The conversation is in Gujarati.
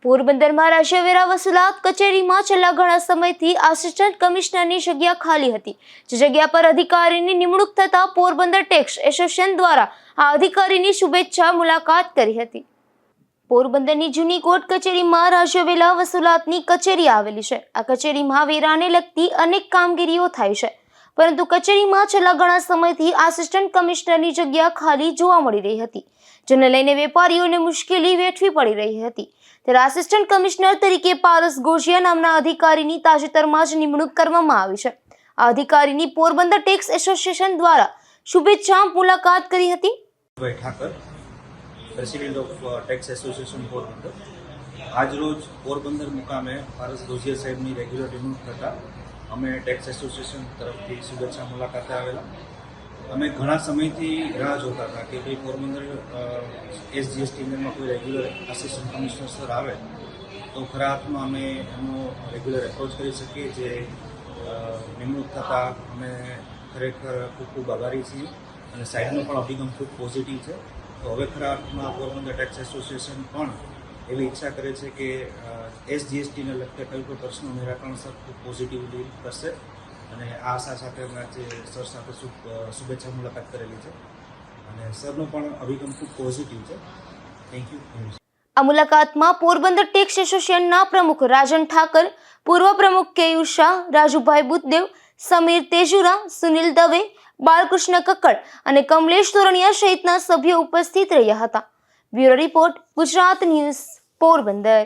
પોરબંદરમાં રાજ્ય વેરા વસૂલાત કચેરીમાં છેલ્લા ઘણા સમયથી આસિસ્ટન્ટ કમિશનરની જગ્યા ખાલી હતી, જે જગ્યા પર અધિકારીની નિમણૂક થતા પોરબંદર ટેક્સ એસોસિએશન દ્વારા આ અધિકારીની શુભેચ્છા મુલાકાત કરી હતી। પોરબંદરની જૂની કોર્ટ કચેરીમાં રાજ્ય વેરા વસૂલાતની કચેરી આવેલી છે। આ કચેરીમાં વેરાને લગતી અનેક કામગીરીઓ થાય છે, પરંતુ કચેરીમાં છેલ્લા ઘણા સમયથી આસિસ્ટન્ટ કમિશનરની જગ્યા ખાલી જોવા મળી રહી હતી, જેને લઈને વેપારીઓને મુશ્કેલી વેઠવી પડી રહી હતી। ત્યારે આસિસ્ટન્ટ કમિશનર તરીકે પારસ ગોશિયા નામના અધિકારીની તાજેતરમાં જ નિમણૂક કરવામાં આવી છે। આ અધિકારીની પોરબંદર ટેક્સ એસોસિએશન દ્વારા શુભેચ્છા મુલાકાત કરી હતી। Thakar, president of tax association Porbandar, આજરોજ પોરબંદર મુકામે પારસ ગોશિયા સાહેબની રેગ્યુલર નિમણૂક થતા અમે ટેક્સ એસોસિએશન તરફથી શુભેચ્છા મુલાકાતે આવેલા। અમે ઘણા સમયથી રાહ જોતા હતા કે ભાઈ પોરબંદર એસજીએસટીમાં કોઈ રેગ્યુલર આસિસ્ટન્ટ કમિશનર સર આવે તો ખરા અર્થમાં અમે એમનો રેગ્યુલર એપ્રોચ કરી શકીએ। જે નિમણૂક થતાં અમે ખરેખર ખૂબ ખૂબ આભારી છીએ અને સાહેબનો પણ અભિગમ ખૂબ પોઝિટિવ છે। તો હવે ખરા અર્થમાં પોરબંદર ટેક્સ એસોસિએશન પણ એવી ઈચ્છા કરે છે કે એસજીએસટીને લગતા કોઈ પણ પ્રશ્નનું નિરાકરણ સર ખૂબ પોઝિટિવલી કરશે અને આ આશા સાથે અમે આજે સર સાથે શુભેચ્છા મુલાકાત કરેલી છે અને સરનો પણ અભિગમ ખૂબ પોઝિટિવ છે। Thank you. આ મુલાકાતમાં પોરબંદર ટેક્સ એસોસિએશનના પ્રમુખ રાજન ઠાકર, પૂર્વ પ્રમુખ કેયુર શાહ, રાજુભાઈ બુદ્ધદેવ, સમીર તેજુરા, સુનિલ દવે, બાલકૃષ્ણ કક્કડ અને કમલેશ તોરણિયા સહિતના સભ્યો ઉપસ્થિત રહ્યા હતા। Bureau report, Gujarat news, Porbandar.